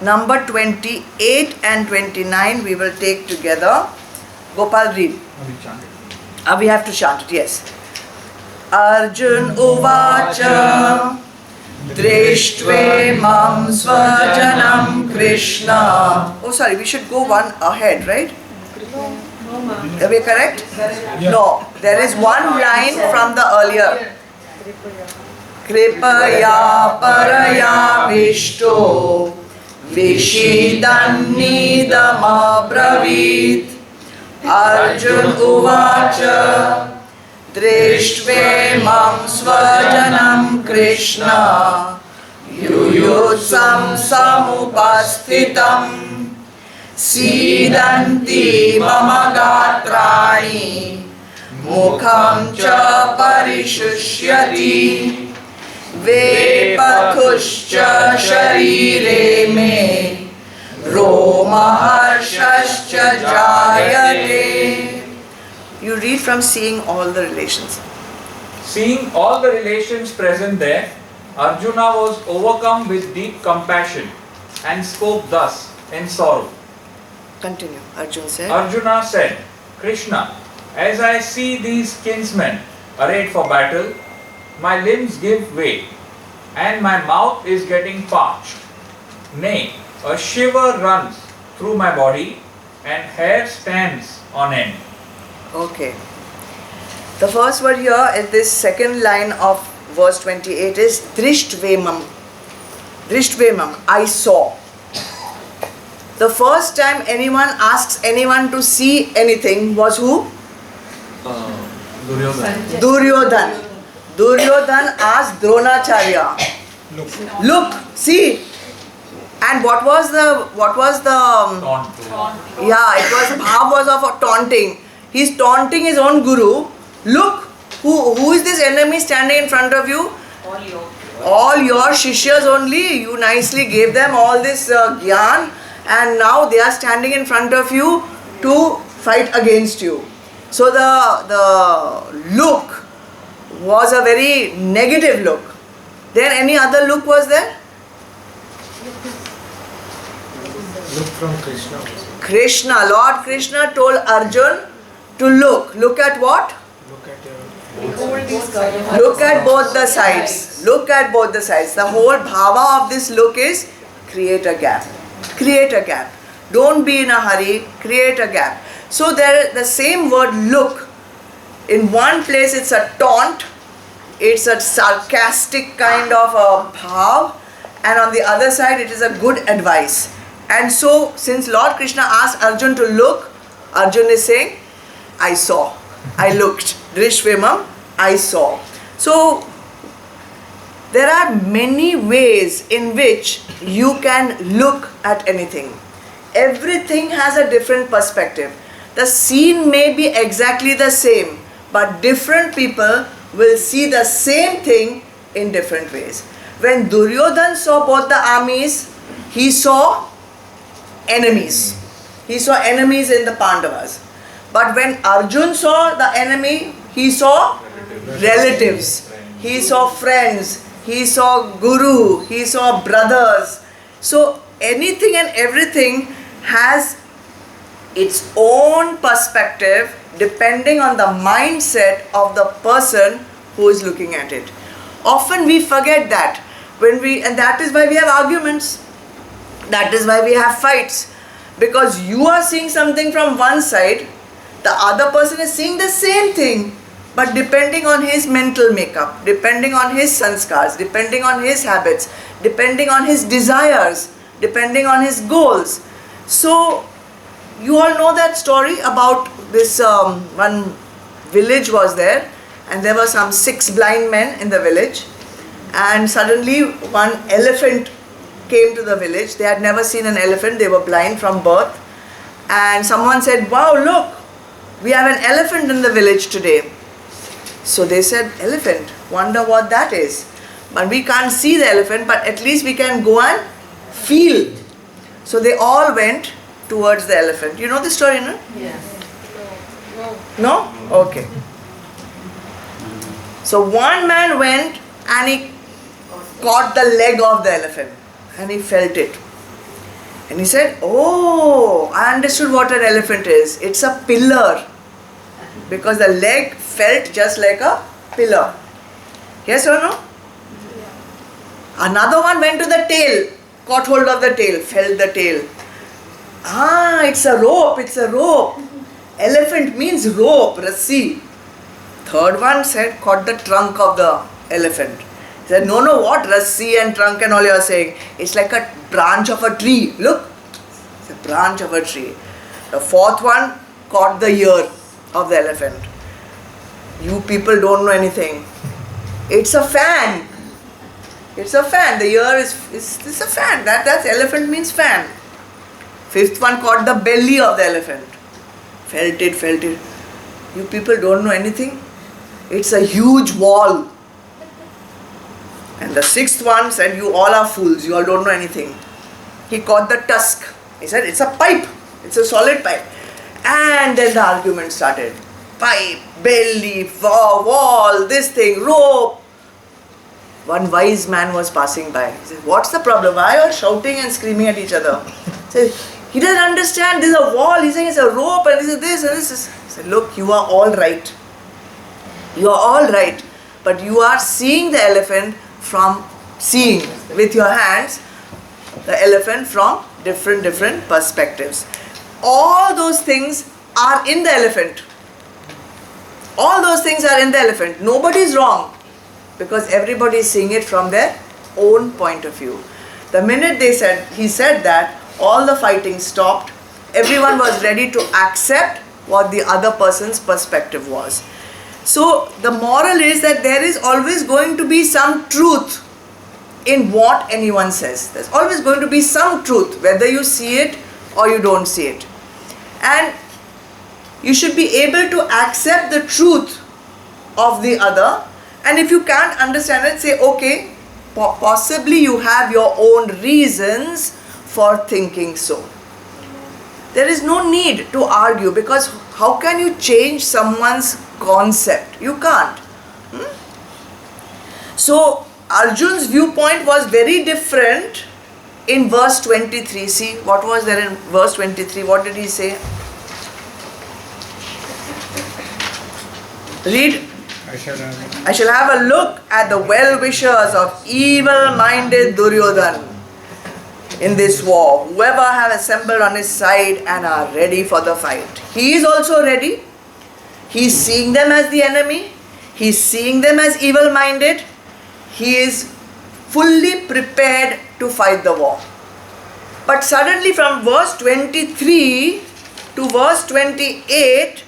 Number 28 and 29 we will take together. Gopal, read. We have to chant it, yes. Arjun Uvacha Drishtve Mam Svajanam Krishna. Oh, sorry, we should go one ahead, right? Are we correct? Yeah. No, there is one line from the earlier. Kripaya paraya vishto Vishidannidama bravit Arjun uvacha Drishtve mam svajanam Krishna Yuyutsam samupasthitam Sidanti mama gatrani Mukham cha parishushyati Vepatushcha sharire me Romaharshascha jayate. You read from seeing all the relations. Seeing all the relations present there, Arjuna was overcome with deep compassion and spoke thus in sorrow. Continue. Arjuna said. Arjuna said, Krishna, as I see these kinsmen arrayed for battle, my limbs give way, and my mouth is getting parched. Nay, a shiver runs through my body, and hair stands on end. Okay. The first word here in this second line of verse 28 is Drishtvemam. Drishtvemam, I saw. The first time anyone asks anyone to see anything was who? Duryodhan. Duryodhan asked Dronacharya, look, see. And what was the Taunt. yeah, it was bhav was of a taunting. He's taunting his own guru. Look, who is this enemy standing in front of you? All your shishyas only. You nicely gave them all this gyan, and now they are standing in front of you to fight against you. So the look was a very negative look. Then any other look was there? Look from Krishna. Krishna, Lord Krishna told Arjun to look. Look at what? Look at your Look at both the sides. Look at both the sides. The whole bhava of this look is create a gap. Create a gap. Don't be in a hurry. Create a gap. So there, the same word look. In one place it's a taunt. It's a sarcastic kind of a bhav. And on the other side it is a good advice. And so since Lord Krishna asked Arjun to look, Arjun is saying, I saw. I looked. Drishvemam, I saw. So there are many ways in which you can look at anything. Everything has a different perspective. The scene may be exactly the same, but different people will see the same thing in different ways. When Duryodhan saw both the armies, he saw enemies. He saw enemies in the Pandavas. But when Arjun saw the enemy, he saw relatives. He saw friends. He saw guru. He saw brothers. So anything and everything has its own perspective depending on the mindset of the person who is looking at it. Often we forget that and that is why we have arguments. That is why we have fights. Because you are seeing something from one side, the other person is seeing the same thing, but depending on his mental makeup, depending on his sanskars, depending on his habits, depending on his desires, depending on his goals. So you all know that story about this one village was there, and there were some 6 blind men in the village, and suddenly one elephant came to the village. They had never seen an elephant. They were blind from birth, and someone said, wow, look, we have an elephant in the village today. So they said, elephant, wonder what that is. But we can't see the elephant, but at least we can go and feel. So they all went towards the elephant. You know the story, no? Yes. No? Okay. So one man went and he caught the leg of the elephant and he felt it. And he said, oh, I understood what an elephant is. It's a pillar. Because the leg felt just like a pillar. Yes or no? Another one went to the tail, caught hold of the tail, felt the tail. Ah, it's a rope, it's a rope. Elephant means rope, rassi. Third one said, caught the trunk of the elephant. He said, no, what rassi and trunk and all you are saying? It's like a branch of a tree. Look, it's a branch of a tree. The fourth one caught the ear of the elephant. You people don't know anything. It's a fan. It's a fan. The ear is a fan. That's elephant means fan. Fifth one caught the belly of the elephant. Felt it. You people don't know anything. It's a huge wall. And the sixth one said, you all are fools. You all don't know anything. He caught the tusk. He said, it's a pipe. It's a solid pipe. And then the argument started. Pipe, belly, wall, this thing, rope. One wise man was passing by. He said, what's the problem? Why are you shouting and screaming at each other? He said, he doesn't understand. There's a wall. He's saying it's a rope and this and this. He said, look, you are all right. You are all right. But you are seeing the elephant from seeing with your hands the elephant from different perspectives. All those things are in the elephant. All those things are in the elephant. Nobody is wrong because everybody is seeing it from their own point of view. The minute he said that, all the fighting stopped. Everyone was ready to accept what the other person's perspective was. So the moral is that there is always going to be some truth in what anyone says. There's always going to be some truth, whether you see it or you don't see it. And you should be able to accept the truth of the other. And if you can't understand it, say, okay, possibly you have your own reasons for thinking so. There is no need to argue because how can you change someone's concept? You can't. So Arjun's viewpoint was very different in verse 23. See what was there in verse 23. What did he say? Read. I shall have a look at the well-wishers of evil-minded Duryodhan in this war, whoever have assembled on his side and are ready for the fight. He is also ready. He is seeing them as the enemy. He is seeing them as evil-minded. He is fully prepared to fight the war. But suddenly from verse 23 to verse 28,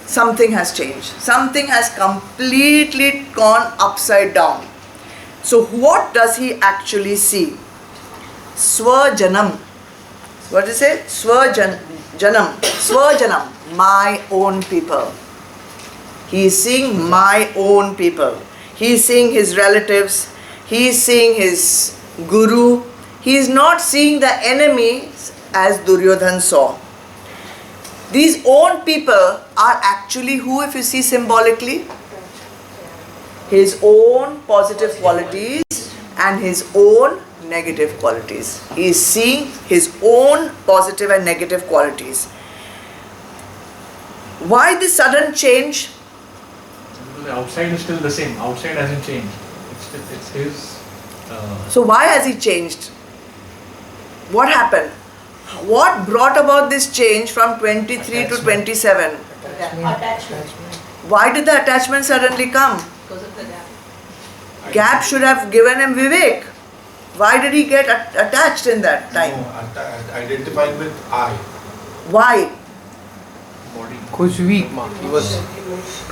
something has changed. Something has completely gone upside down. So what does he actually see? Swajanam. What does it say? Swajanam. Swajanam. My own people. He is seeing my own people. He is seeing his relatives. He is seeing his guru. He is not seeing the enemies as Duryodhan saw. These own people are actually who, if you see symbolically? His own positive qualities and his own negative qualities. He is seeing his own positive and negative qualities. Why this sudden change? The outside is still the same. Outside hasn't changed. It's his. So why has he changed? What happened? What brought about this change from 23 to 27? Attachment. Why did the attachment suddenly come? Because of the gap. Gap should have given him Vivek. Why did he get attached in that time? No, identified with I. Why? Body. Kuch weak, ma. It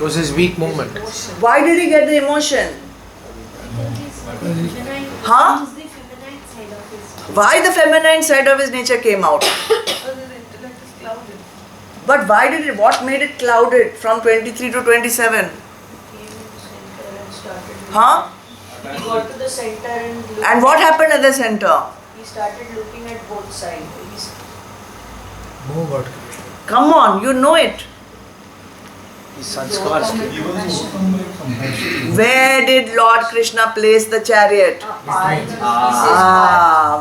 was his weak moment. Why did he get the emotion? Huh? Why the feminine side of his nature came out? But why did it, what made it clouded from 23 to 27? Huh? He got to the center and looked. And what happened at the center? He started looking at both sides. More got Come on, you know it. His sanskars. Where did Lord Krishna place the chariot?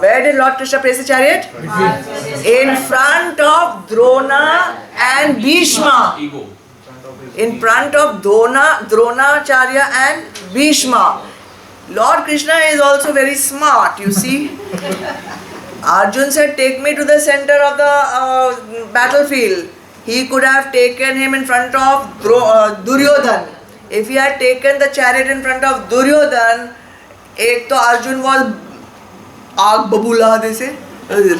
Where did Lord Krishna place the chariot? In front of Drona and Bhishma. Ego. In front of Dronacharya and Bhishma. Lord Krishna is also very smart, you see. Arjun said, take me to the center of the battlefield. He could have taken him in front of Duryodhan. If he had taken the chariot in front of Duryodhan, ek to Arjun was aag babula, they say,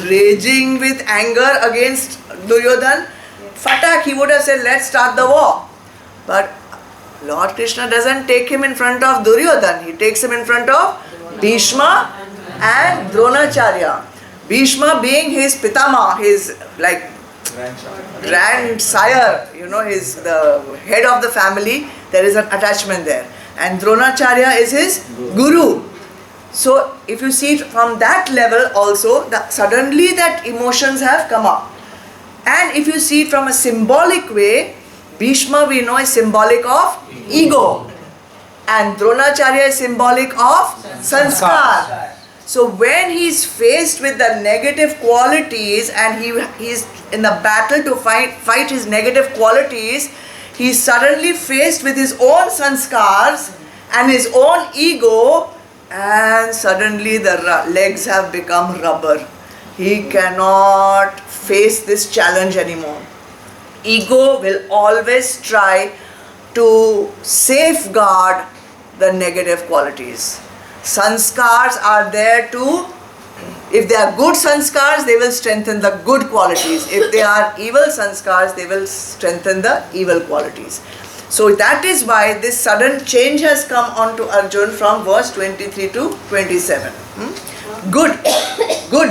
raging with anger against Duryodhan. Fatak, he would have said, let's start the war. But Lord Krishna doesn't take him in front of Duryodhan. He takes him in front of Bhishma and Dronacharya. Bhishma being his pitama, his like grandsire, he's the head of the family, there is an attachment there. And Dronacharya is his guru. So if you see it from that level also, suddenly that emotions have come up. And if you see it from a symbolic way, Bhishma we know is symbolic of ego. And Dronacharya is symbolic of sanskar. So when he is faced with the negative qualities and he is in the battle to fight his negative qualities, he is suddenly faced with his own sanskars and his own ego, and suddenly the legs have become rubber. He cannot face this challenge anymore. Ego will always try to safeguard the negative qualities. Sanskars are there to, if they are good sanskars, they will strengthen the good qualities. If they are evil sanskars, they will strengthen the evil qualities. So that is why this sudden change has come on to Arjun from verse 23 to 27. Good,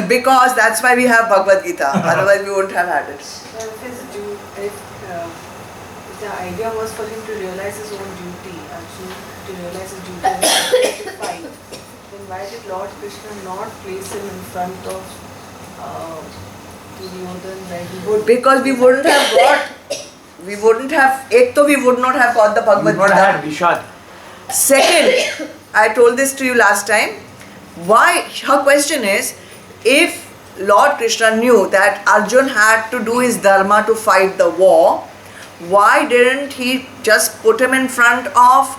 because that's why we have Bhagavad Gita. Otherwise we wouldn't have had it. If the idea was for him to realize his own duty, Arjun to realize his duty and to fight, then why did Lord Krishna not place him in front of Duryodhan where he would? Because we would not have got the Bhagavad What Gita. had Vishad? Second, I told this to you last time. Why? Her question is, if Lord Krishna knew that Arjun had to do his dharma to fight the war, why didn't he just put him in front of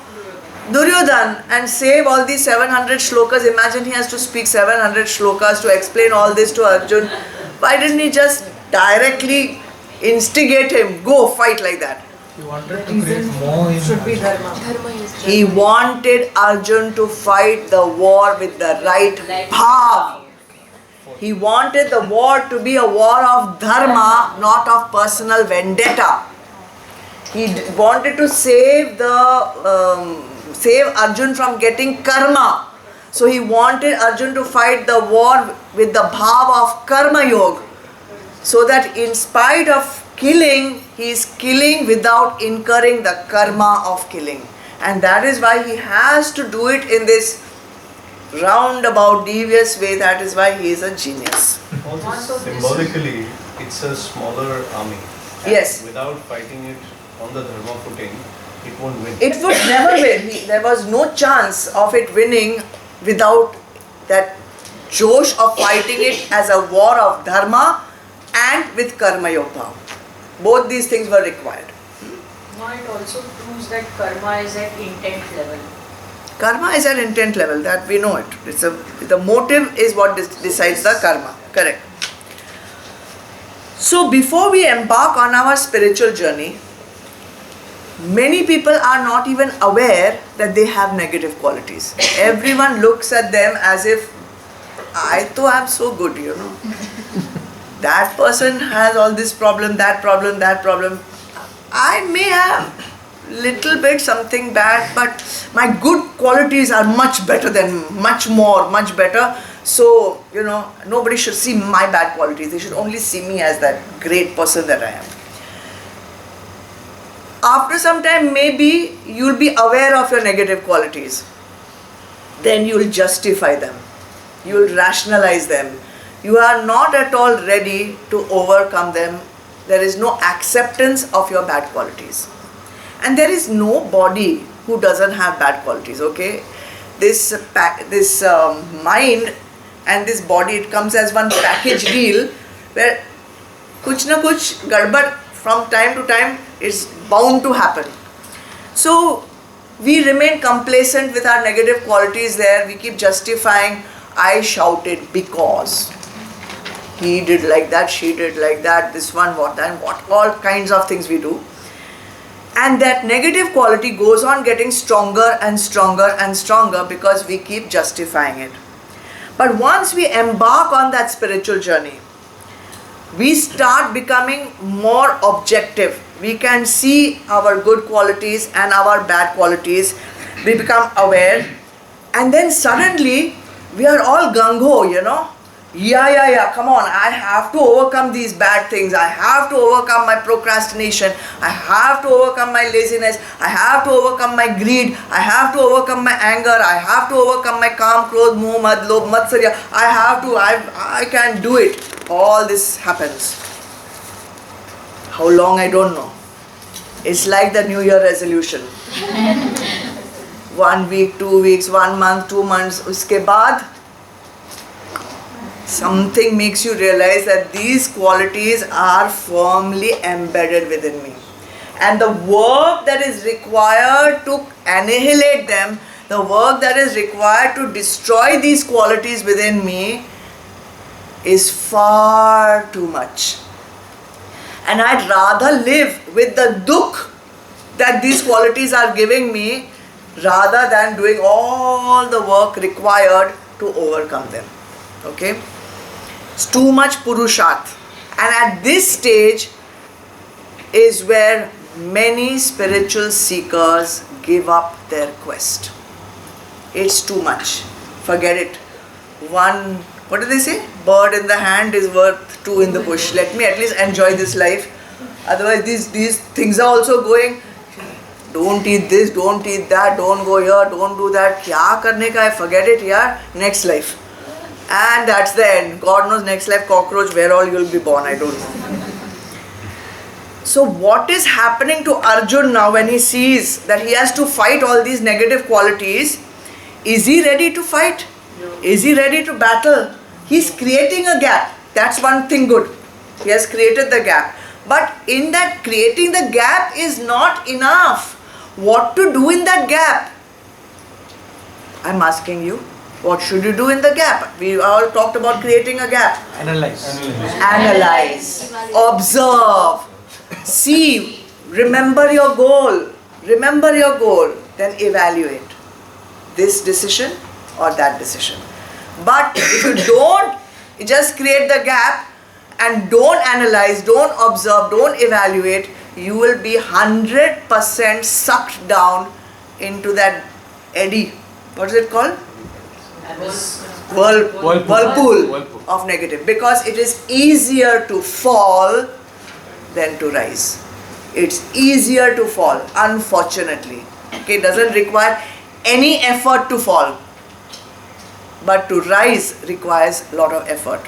Duryodhan and save all these 700 shlokas? Imagine he has to speak 700 shlokas to explain all this to Arjun. Why didn't he just directly instigate him, go fight like that? He wanted to create more in Should be Arjun. dharma. He wanted Arjun to fight the war with the right bhav. He wanted the war to be a war of dharma, not of personal vendetta. He wanted to save Arjun from getting karma. So he wanted Arjun to fight the war with the bhav of karma yoga. So that in spite of killing, he is killing without incurring the karma of killing. And that is why he has to do it in this roundabout, devious way. That is why he is a genius. Also, symbolically, it's a smaller army. Yes. Without fighting it on the dharma footing, it won't win. It would never win. There was no chance of it winning without that josh of fighting it as a war of dharma and with karma yoga. Both these things were required. No, it also proves that karma is at intent level. Karma is at intent level, that we know it. The motive is what decides the karma. Correct. So before we embark on our spiritual journey, many people are not even aware that they have negative qualities. Everyone looks at them as if, I too am so good, That person has all this problem, that problem, that problem. I may have little bit something bad, but my good qualities are much better than, much better. So, nobody should see my bad qualities. They should only see me as that great person that I am. After some time, maybe you'll be aware of your negative qualities. Then you'll justify them. You'll rationalize them. You are not at all ready to overcome them. There is no acceptance of your bad qualities. And there is no body who doesn't have bad qualities, okay? This mind and this body, it comes as one package deal where kuch na kuch gadbad from time to time is bound to happen. So we remain complacent with our negative qualities there. We keep justifying, I shouted because he did like that, she did like that, this one, what, and what, all kinds of things we do. And that negative quality goes on getting stronger and stronger and stronger because we keep justifying it. But once we embark on that spiritual journey, we start becoming more objective. We can see our good qualities and our bad qualities. We become aware. And then suddenly, we are all gung-ho, you know. Yeah, come on, I have to overcome these bad things. I have to overcome my procrastination. I have to overcome my laziness. I have to overcome my greed. I have to overcome my anger. I have to overcome my kam, krodh, moh, mad, lobh, matsarya. I can do it. All this happens. How long, I don't know. It's like the New Year resolution. 1 week, 2 weeks, 1 month, 2 months. Uske baad, something makes you realize that these qualities are firmly embedded within me. And the work that is required to annihilate them, the work that is required to destroy these qualities within me is far too much. And I'd rather live with the dukh that these qualities are giving me rather than doing all the work required to overcome them. Okay? It's too much purusharth. And at this stage is where many spiritual seekers give up their quest. It's too much. Forget it. What do they say? Bird in the hand is worth 2 in the bush. Let me at least enjoy this life. Otherwise these things are also going. Don't eat this, don't eat that, don't go here, don't do that. Kya karne ka hai? Forget it, yaar. Next life. And that's the end. God knows next life, cockroach, where all you'll be born, I don't know. So what is happening to Arjun now when he sees that he has to fight all these negative qualities? Is he ready to fight? Is he ready to battle? He's creating a gap. That's one thing good. He has created the gap. But in that creating the gap is not enough. What to do in that gap? I'm asking you. What should you do in the gap? We all talked about creating a gap. Analyze. Analyze. Observe. See. Remember your goal. Remember your goal. Then evaluate. This decision or that decision. But if you don't, you just create the gap and don't analyze, don't observe, don't evaluate, you will be 100% sucked down into that eddy. What is it called? Whirlpool of negative. Because it is easier to fall than to rise. It's easier to fall, unfortunately. Okay, it doesn't require any effort to fall. But to rise requires a lot of effort.